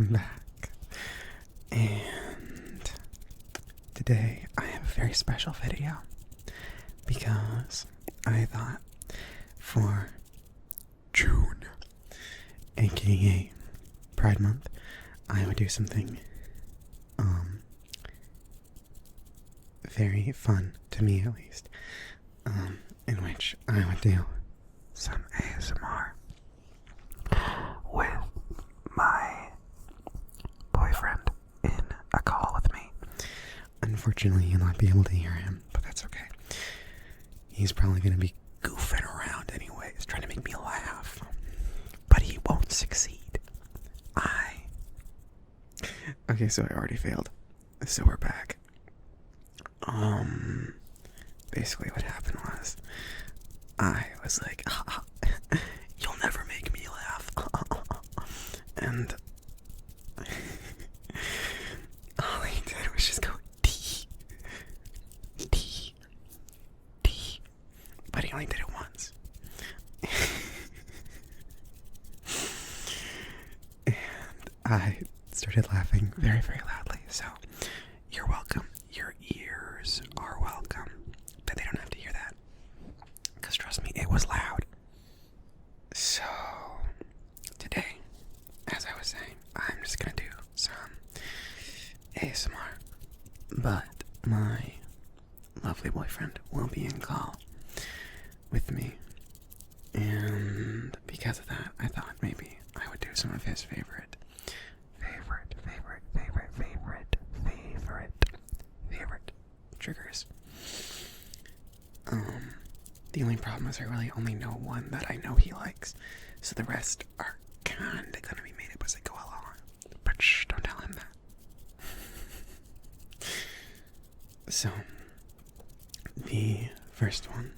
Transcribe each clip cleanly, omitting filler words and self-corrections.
I'm back. And today I have a very special video because I thought for June, aka Pride Month, I would do something very fun, to me at least, in which I would do some ASMR with my boyfriend in a call with me. Unfortunately, you'll not be able to hear him, but that's okay. He's probably going to be goofing around anyways, trying to make me laugh. But he won't succeed. Okay, so I already failed. So we're back. Basically what happened was, I was like, you'll never make me laugh. And all he did was just go D, D, D. But he only did it once. And I started laughing very, very loudly. So, you're welcome. Your ears are welcome. But they don't have to hear that. Because trust me, it was loud. So, today, as I was saying, I'm just going to do some ASMR. But my lovely boyfriend will be in call with me. And because of that, I thought maybe I would do some of his favorite triggers. The only problem is I really only know one that I know he likes, so the rest are kinda gonna be made up as I go along. But shh, don't tell him that. So, the first one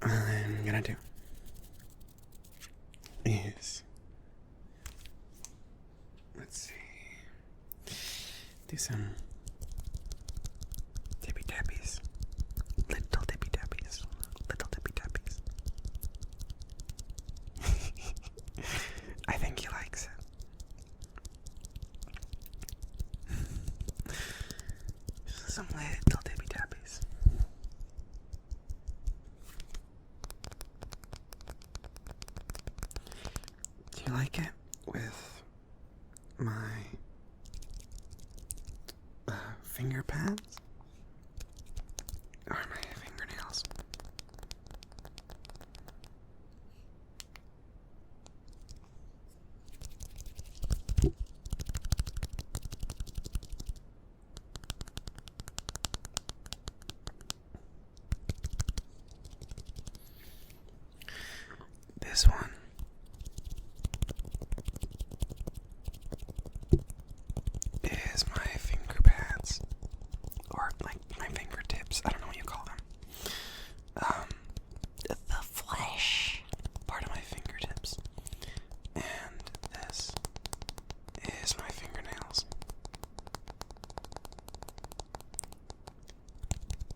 I'm gonna do is, let's see, do some tippy tappies, little tippy tappies, little tippy tappies. I think he likes it. Some little tippy tappies. Do you like it with my Fingerpads or my fingernails? This one is my Fingerpads, or like my fingertips. I don't know what you call them. The flesh part of my fingertips. And this is my fingernails.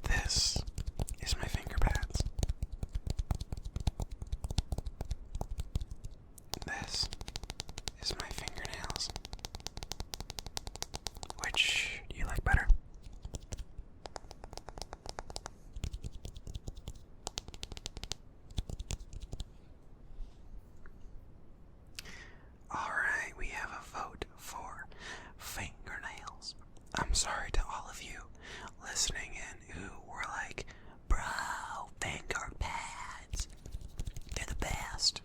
This is my Fingerpads. This is my fingernails. Which do you like better? Alright, we have a vote for fingernails. I'm sorry to all of you listening in who were like, bro, finger pads, they're the best.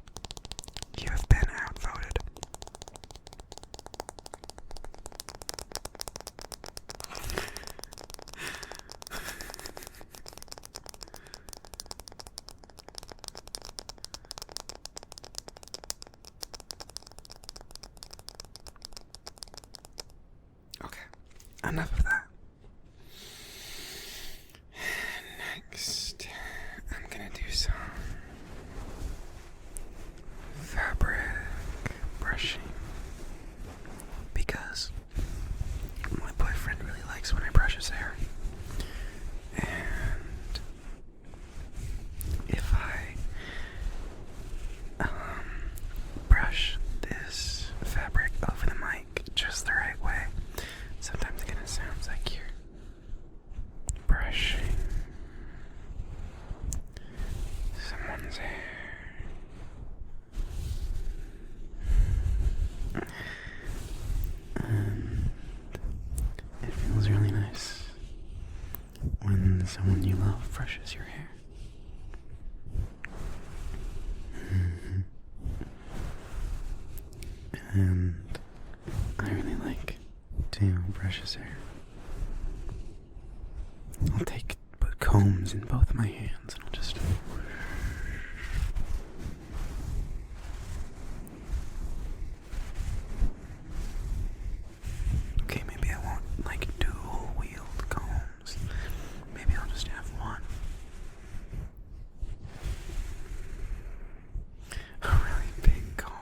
You have been outvoted. Okay, enough of that. Next, I'm gonna do some fabric brushing because my boyfriend really likes when I brush his hair. And if I brush this fabric when someone you love brushes your hair. And I really like to brush his hair. I'll take combs in both my hands and I'll just... Okay, maybe I won't like dual-wheeled combs. Maybe I'll just have one. A really big comb.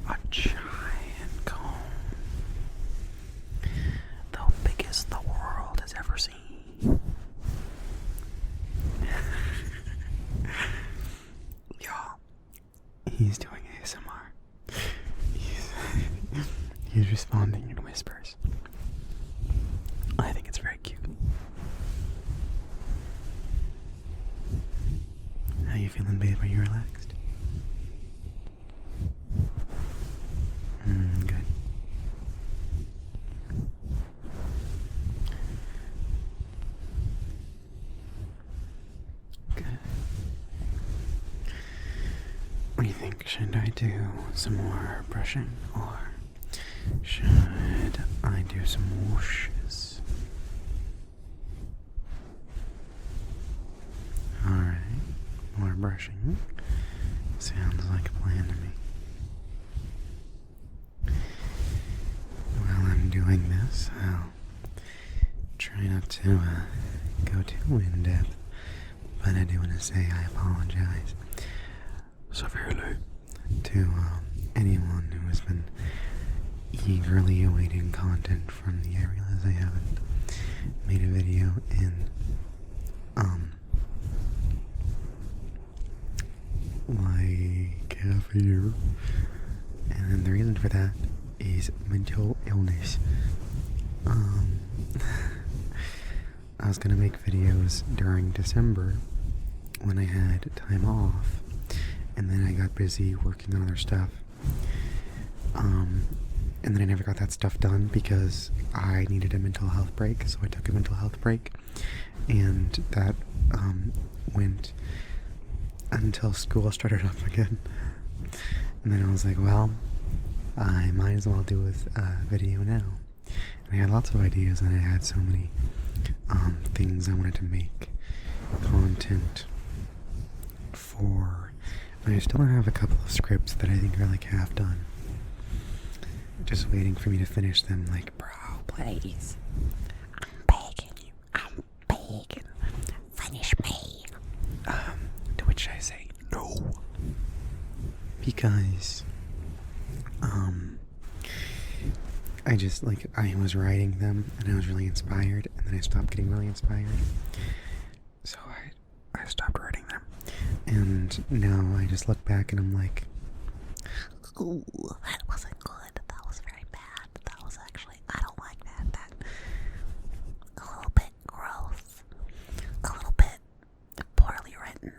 A giant comb. The biggest the world has ever seen. Y'all, he's doing ASMR. He's responding in whispers. I think it's very cute. How you feeling, babe? Are you relaxed? Good. Good. What do you think? Should I do some more brushing, or should I do some whooshes? Alright, more brushing. Sounds like a plan to me. While I'm doing this, I'll try not to go too in-depth, but I do want to say I apologize severely to anyone who has been eagerly awaiting content from me. I realize I haven't made a video in like half a year, and the reason for that is mental illness. I was gonna make videos during December when I had time off, and then I got busy working on other stuff. And then I never got that stuff done because I needed a mental health break, so I took a mental health break, and that went until school started up again. And then I was like, well, I might as well do a video now. And I had lots of ideas, and I had so many things I wanted to make content for. I still have a couple of scripts that I think are like half done, just waiting for me to finish them. Like, bro, please, I'm begging you, I'm begging, finish me. To which I say no, because I just, like, I was writing them and I was really inspired, and then I stopped getting really inspired, so I stopped writing them, and now I just look back and I'm like, ooh, that wasn't good, that was very bad, that was actually, I don't like that, a little bit gross, a little bit poorly written.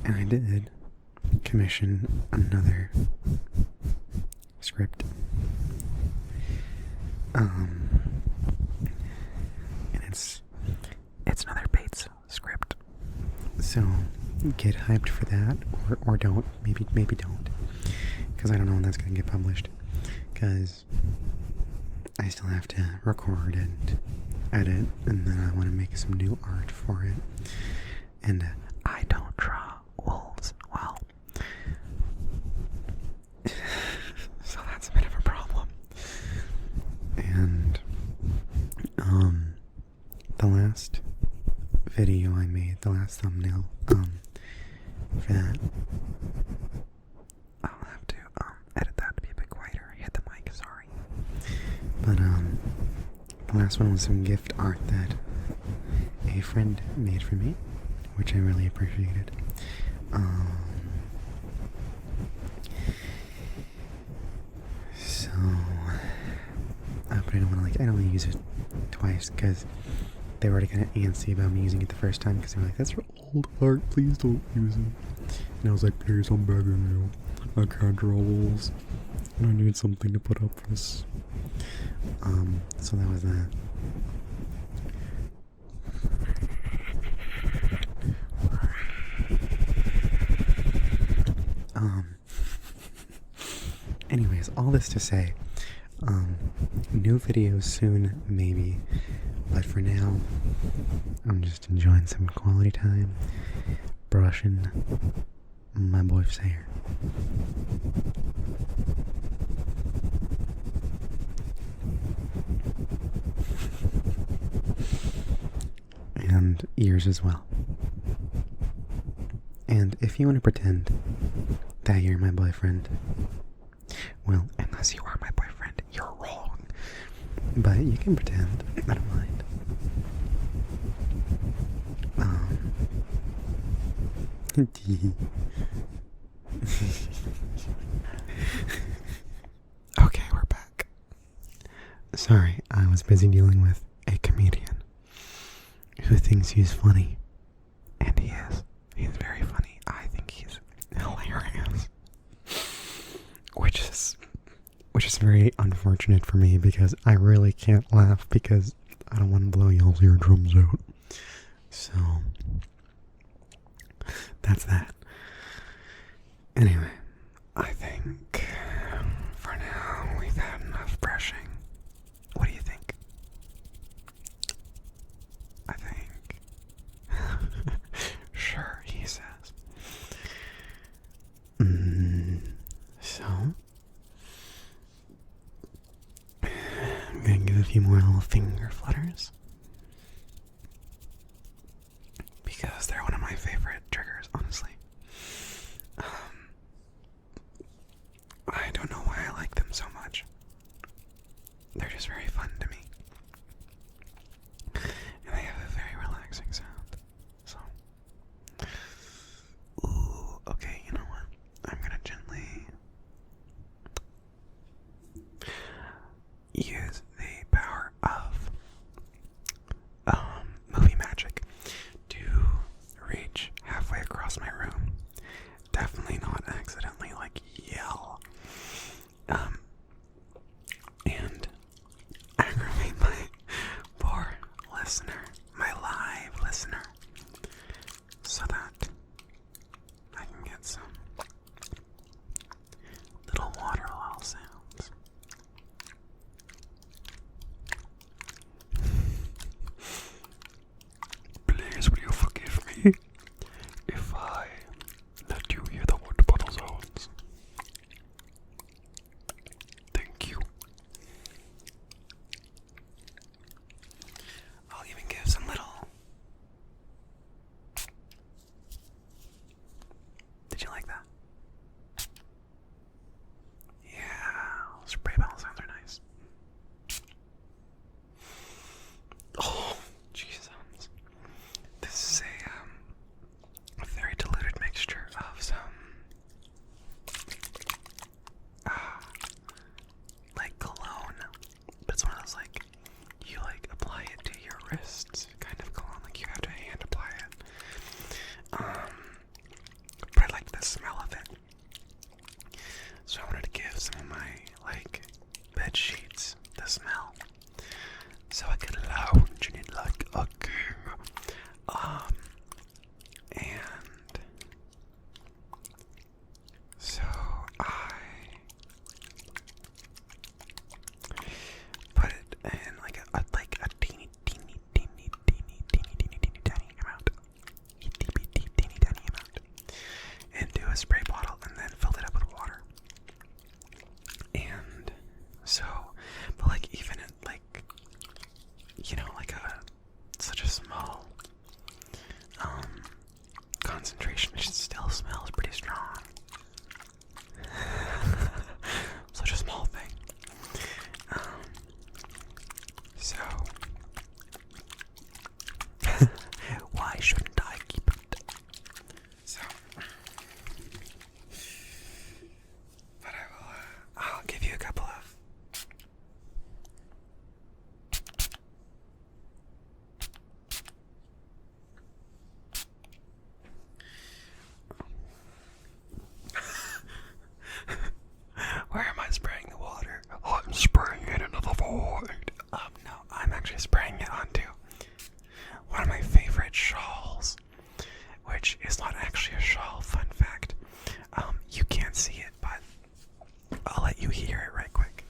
And I did commission another script, and it's another Bates script, so get hyped for that, or don't, maybe don't, because I don't know when that's going to get published, because I still have to record and edit, and then I want to make some new art for it, and I don't draw wolves well. So that's a bit of a problem. And the last video I made, the last thumbnail for that, I'll have to edit that to be a bit quieter. I hit the mic, sorry. But the last one was some gift art that a friend made for me, which I really appreciated. So, but I don't want to, I don't want to use it twice, because they were already kind of antsy about me using it the first time, because they were like, that's for old art, please don't use it. And I was like, please, I'm begging you, I can't draw wolves, and I need something to put up for this So that was that. Anyways, all this to say, new videos soon, maybe, but for now, I'm just enjoying some quality time, brushing my boy's hair. And ears as well. And if you want to pretend that you're my boyfriend, well, unless you are my boyfriend, you're wrong. But you can pretend. I don't mind. Okay, we're back. Sorry, I was busy dealing with a comedian who thinks he's funny. And he is. He's very funny. I think he's hilarious. Which is very unfortunate for me because I really can't laugh because I don't want to blow y'all's eardrums out. So, that's that. Anyway, I think for now we've had enough brushing. What do you think? I think. Sure, he says. So, I'm gonna give a few more little finger flutters because they're one of my favorite triggers, honestly. I don't know why I like them so much. They're just very fun to me. And they have a very relaxing sound. So, ooh, okay, you know what? I'm gonna gently use the power of movie magic to reach halfway across my room. Definitely not accidentally yell. And aggravate my poor listener, my live listener, so that I can get some little water lull sounds. Please, will you forgive me if I let you hear the water bottle sounds? Thank you. I'll even give some little... Did you like that? Yeah, spray bottle sounds are nice. Oh, Jesus. This is a very diluted mixture of some cologne, but it's one of those you apply it to your wrists kind of cologne, you have to hand apply it. But I like the smell of it, so I wanted to give some of my bed sheets the smell, so I could lounge in it like a king. And so I put it in a teeny tiny amount into a spray bottle and then filled it up with water. And so, but even in you hear it right quick.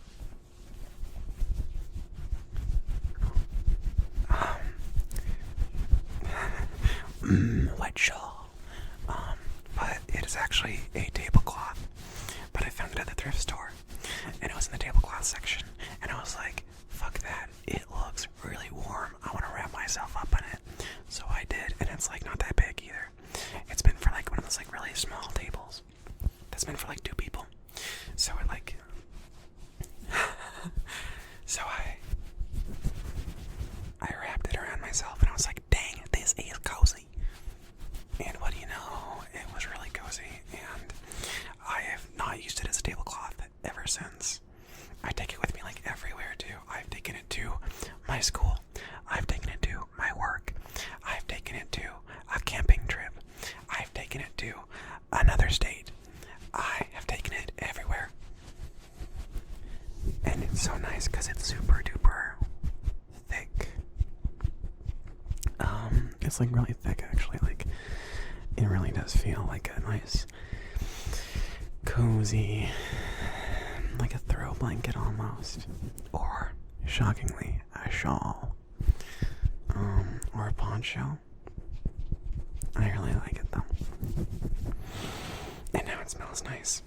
White shawl. But it is actually a tablecloth. But I found it at the thrift store, and it was in the tablecloth section, and I was like, fuck that, it looks really warm, I want to wrap myself up in it. So I did, and it's like not that big either. It's meant for like one of those like really small tables that's meant for like 2 people. So it like so I wrapped it around myself, and I was like, dang, this is cozy. And what do you know, it was really cozy, and I have not used it as a tablecloth ever since. I take it with me like everywhere too. I've taken it to my school. I've taken it to my work. I've taken it to a camping trip. I've taken it to another state. I have taken it everywhere. And it's so nice because it's super duper thick. It's like really thick actually. Like it really does feel like a nice cozy, like a throw blanket almost, or shockingly a shawl, or a poncho. I really like it though, and now it smells nice.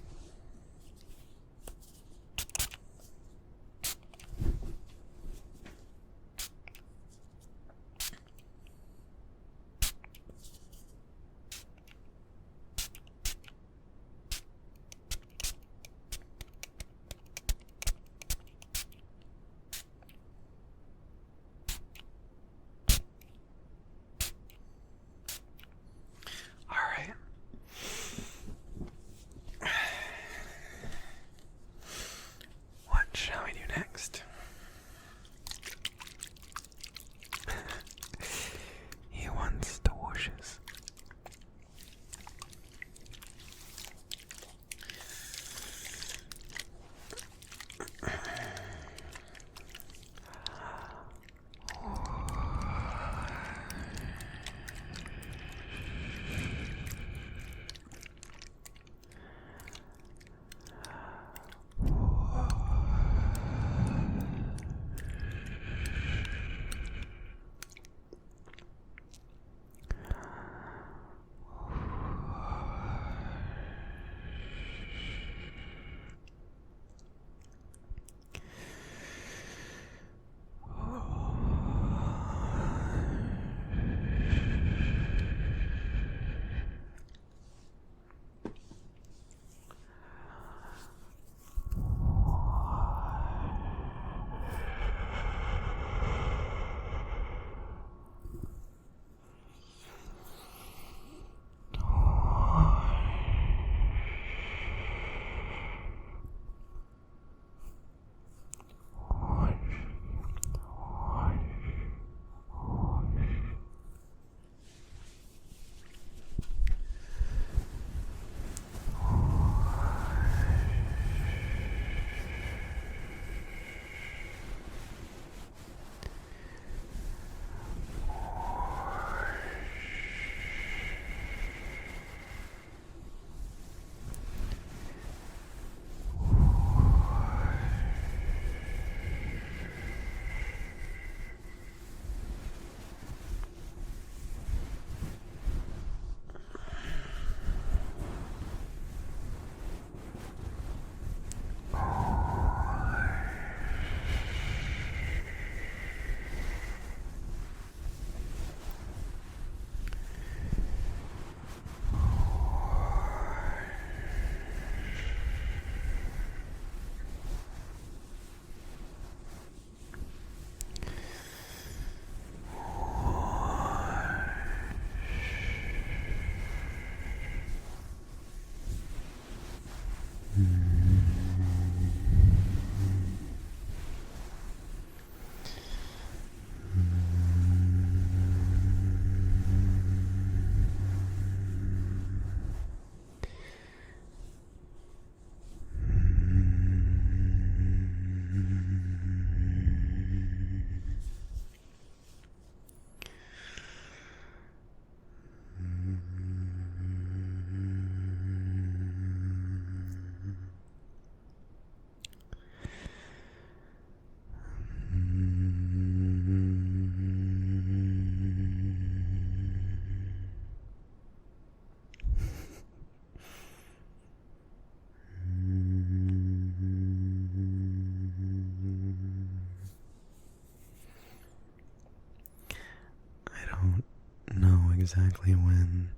exactly when.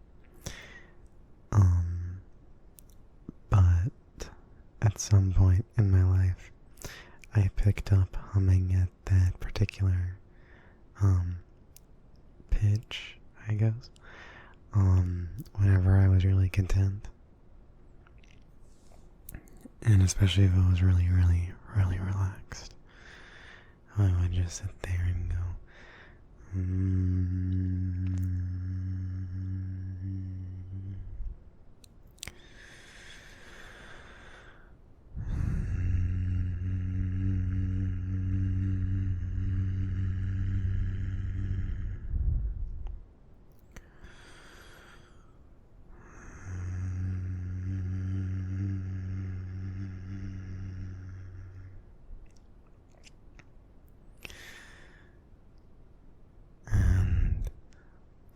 But at some point in my life, I picked up humming at that particular, pitch, I guess, whenever I was really content. And especially if I was really, really, really relaxed, I would just sit there and go,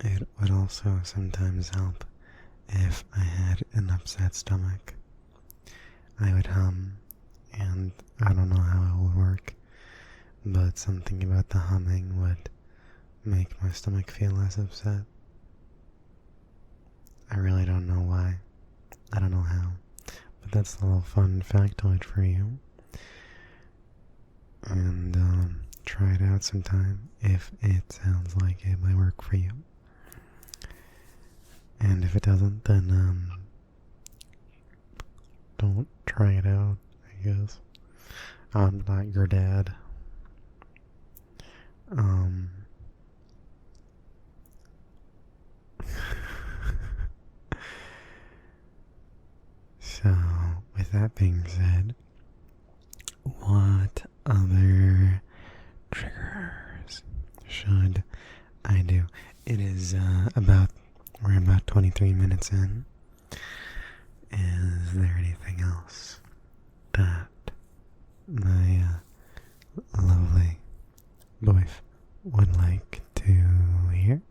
it would also sometimes help if I had an upset stomach. I would hum, and I don't know how it would work, but something about the humming would make my stomach feel less upset. I really don't know why. I don't know how, but that's a little fun factoid for you. And try it out sometime if it sounds like it might work for you. And if it doesn't, then don't try it out, I guess. I'm not your dad. So, with that being said, what other triggers should I do? It is we're about 23 minutes in. Is there anything else that my lovely wife would like to hear?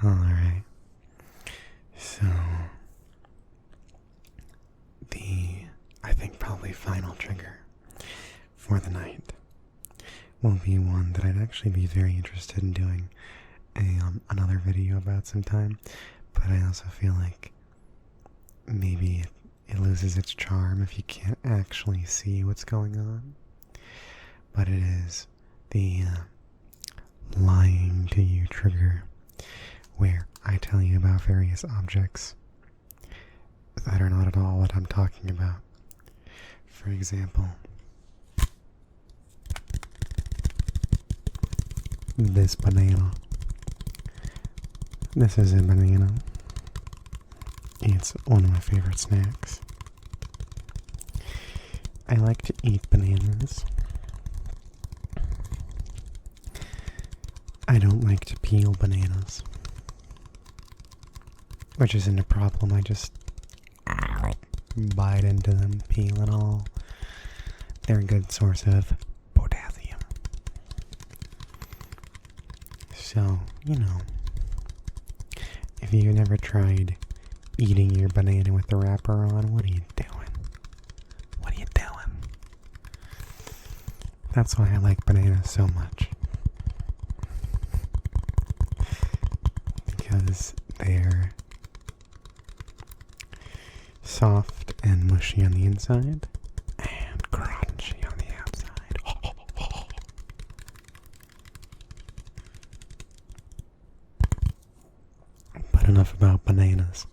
Alright. So, I think probably final trigger for the night will be one that I'd actually be very interested in doing another video about sometime, but I also feel like maybe it loses its charm if you can't actually see what's going on. But it is the lying to you trigger, where I tell you about various objects that are not at all what I'm talking about. For example, this banana. This is a banana. It's one of my favorite snacks. I like to eat bananas. I don't like to peel bananas, which isn't a problem. I just bite into them, peel and all. They're a good source of potassium. So, if you've never tried eating your banana with the wrapper on, what are you doing? What are you doing? That's why I like bananas so much. Because they're soft and mushy on the inside and crunchy on the outside. But enough about bananas.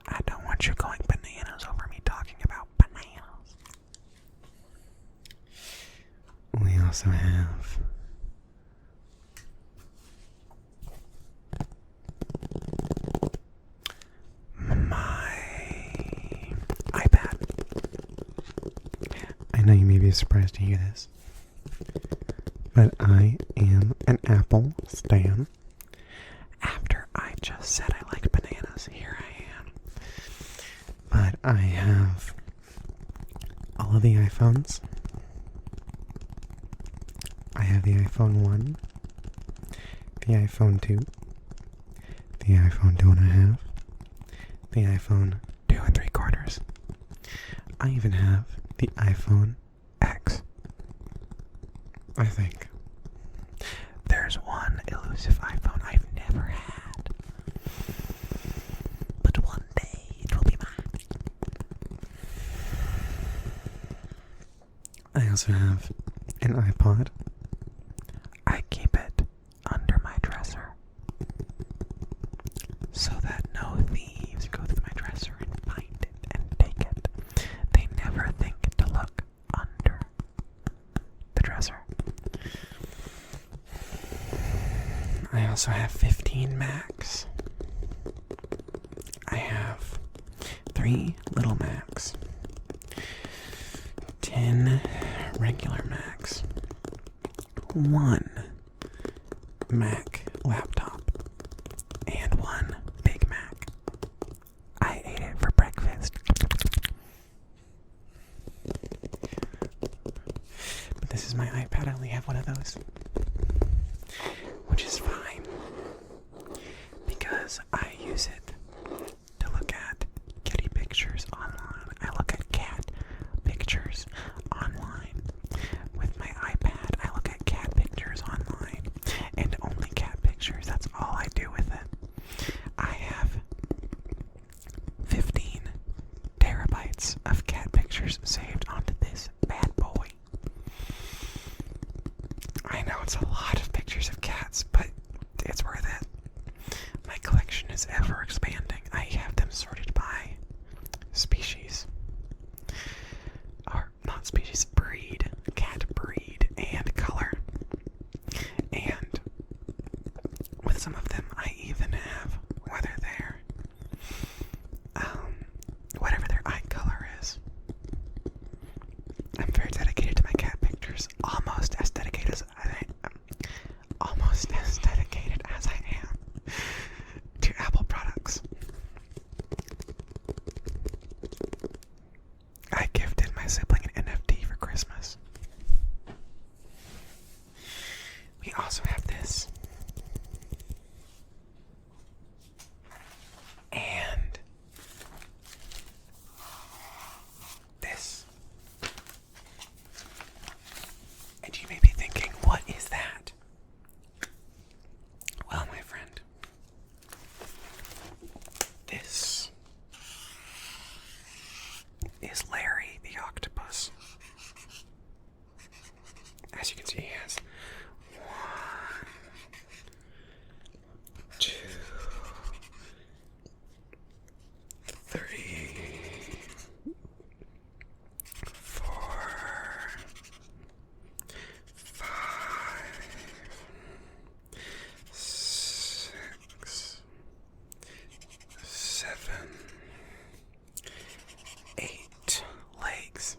I don't want you going bananas over me talking about bananas. We also have I know you may be surprised to hear this, but I am an Apple stan. After I just said I like bananas, here I am. But I have all of the iPhones. I have the iPhone 1, the iPhone 2, the iPhone 2.5, the iPhone 2 3/4, I even have the iPhone X. I think. There's one elusive iPhone I've never had. But one day it will be mine. I also have an iPod. I keep it under my dresser so that no thieves go through my dresser and find it and take it. They never think to look under the dresser. I also have 15 Macs. I have 3 little Macs, 10 regular Macs, 1 Mac laptop, and 1 Big Mac. I ate it for breakfast. But this is my iPad. I only have one of those, which is fine because I use it to look at kitty pictures online. I look at cat pictures online. With my iPad, I look at cat pictures online, and only cat pictures. That's all I do with it. I have 15 terabytes of cat pictures saved onto this bad boy. I know it's a lot of pictures of cats, but it's worth it. My collection is ever expanding. I have them sorted by species. Or not species, breed. Cat breed and color. And with some of them, I even have whether they're whatever their eye color is. I'm very dedicated to my cat pictures, almost as dedicated as I am to Apple products. I gifted my sibling an NFT for Christmas. We also have this. And this. And you may be thinking, what is that? Well, my friend, this is Larry the Octopus. As you can see, he has 1, 2, 3, 4, 5, 6, 7, 8 legs,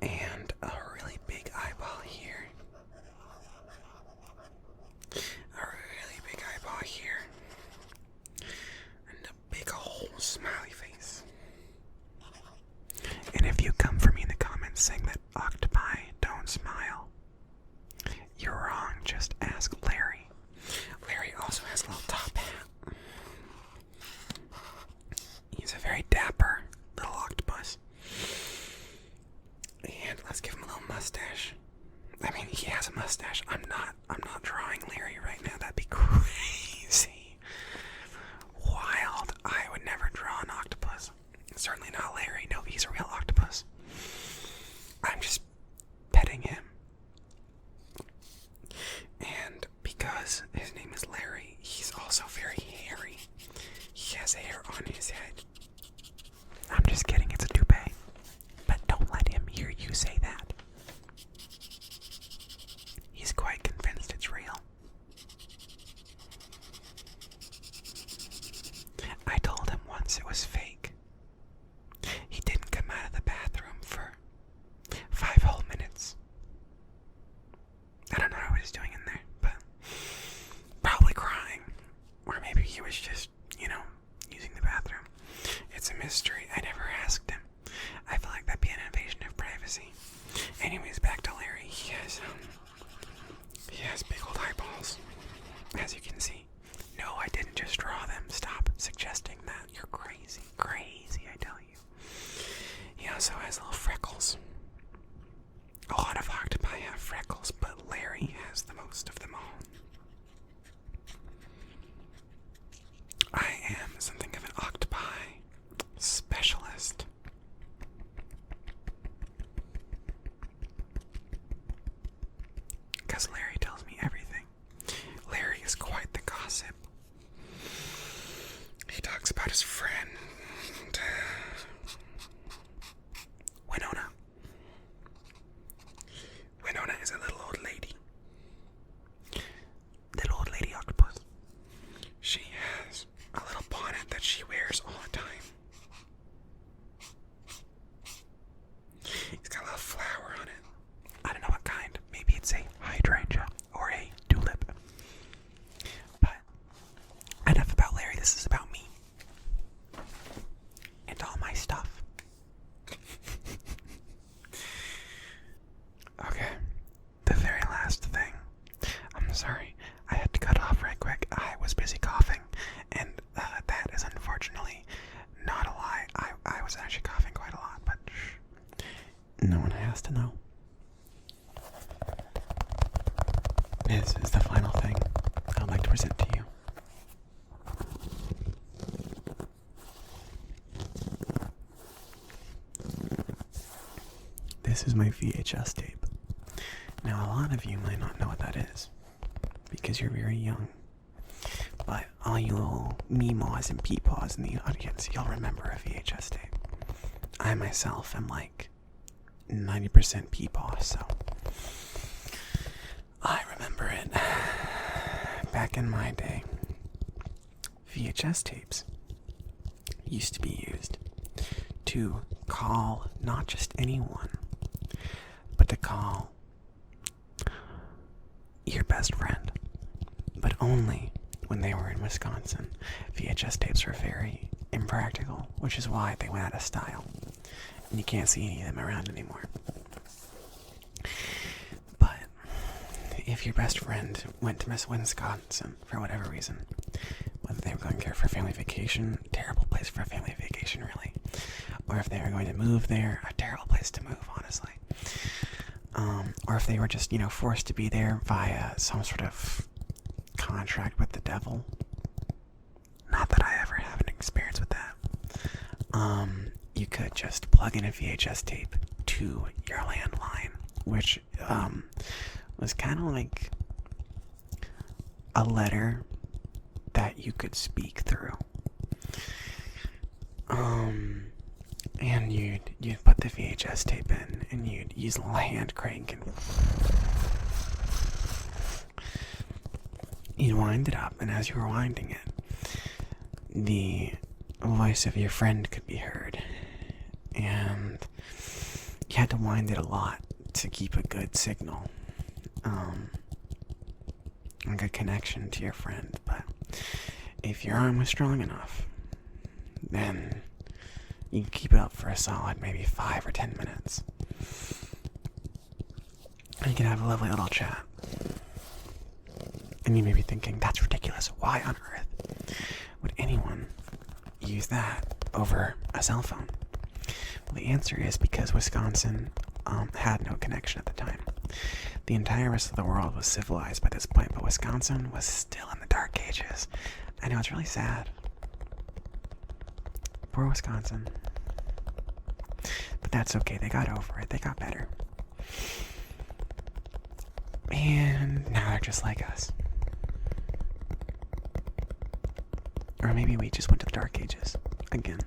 and a really big eyeball here. A really big eyeball here. And a big old smiley face. And if you come for me in the comments saying that octopi don't smile, you're wrong. Just ask Larry. Larry also has a little top hat. He's a very dapper little octopus. And let's give him a little mustache. I mean, he has a mustache. I'm not drawing Larry right now. That'd be crazy. Wild. I would never draw an octopus. Certainly not Larry. No, he's a real octopus. I'm just petting him. And because his name is Larry, he's also very hairy. He has hair on his head. I'm just kidding, it's a toupee. But don't let him hear you say that. He's quite convinced it's real. I told him once it was fake. He didn't come out of the bathroom for 5 whole minutes. I don't know what he's doing in there, but probably crying. Or maybe he was just, using the bathroom. It's a mystery. I never asked him. I feel like that'd be an invasion of privacy. Anyways, back to Larry. He has big old eyeballs, as you can see. No, I didn't just draw them. Stop suggesting that. You're crazy. Crazy, I tell you. He gossip. He talks about his friend, Winona. Winona is a little old lady. Little old lady octopus. She has a little bonnet that she wears all the time. It's got a little flower on it. I don't know what kind. Maybe it's a hydrangea or a tulip. But enough about Larry. This is about me and all my stuff. Okay, the very last thing. I'm sorry, I had to cut off right quick. I was busy coughing, and that is unfortunately not a lie. I was actually coughing quite a lot, but shh, no one has to know. This is the final thing I would like to present to you. This is my VHS tape. Now, a lot of you might not know what that is, because you're very young. But all you little meemaws and peepaws in the audience, you'll remember a VHS tape. I myself am like 90% peepaw, so I remember it. Back in my day, VHS tapes used to be used to call not just anyone, but to call your best friend, but only when they were in Wisconsin. VHS tapes were very impractical, which is why they went out of style, and you can't see any of them around anymore. But if your best friend went to Miss Wisconsin for whatever reason, whether they were going there for a family vacation, terrible place for a family vacation really, or if they were going to move there, a terrible place to move, honestly. Or if they were just, forced to be there via some sort of contract with the devil. Not that I ever have an experience with that. You could just plug in a VHS tape to your landline, which was kind of like a letter that you could speak through. And you'd put the VHS tape in, and you'd use a little hand crank, and you'd wind it up, and as you were winding it, the voice of your friend could be heard, and you had to wind it a lot to keep a good signal, a good connection to your friend. But if your arm was strong enough, then you can keep it up for a solid maybe 5 or 10 minutes. And you can have a lovely little chat. And you may be thinking, that's ridiculous. Why on earth would anyone use that over a cell phone? Well, the answer is because Wisconsin had no connection at the time. The entire rest of the world was civilized by this point, but Wisconsin was still in the dark ages. I know, it's really sad. Poor Wisconsin. But that's okay, they got over it, they got better. And now they're just like us. Or maybe we just went to the dark ages again.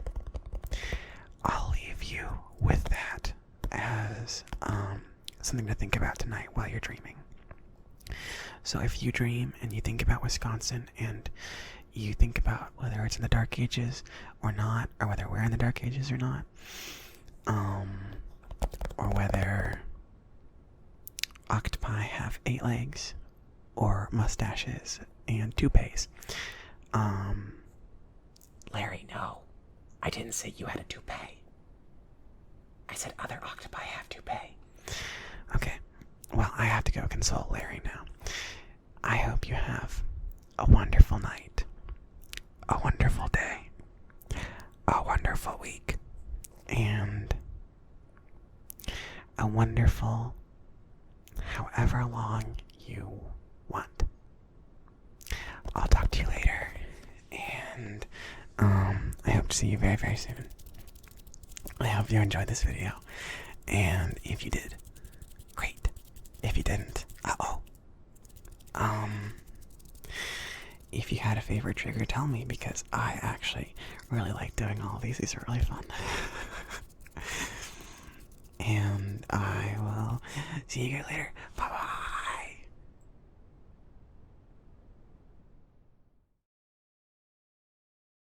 I'll leave you with that as something to think about tonight while you're dreaming. So if you dream and you think about Wisconsin and you think about whether it's in the dark ages or not, or whether we're in the dark ages or not, or whether octopi have 8 legs or mustaches and toupees. Larry, no. I didn't say you had a toupee. I said other octopi have toupee. Okay, well, I have to go consult Larry now. I hope you have a wonderful night, a wonderful day, a wonderful week, and a wonderful however long you want. I'll talk to you later, and I hope to see you very, very soon. I hope you enjoyed this video, and if you did, great. If you didn't, if you had a favorite trigger, tell me, because I actually really like doing all of these. These are really fun. And I will see you guys later.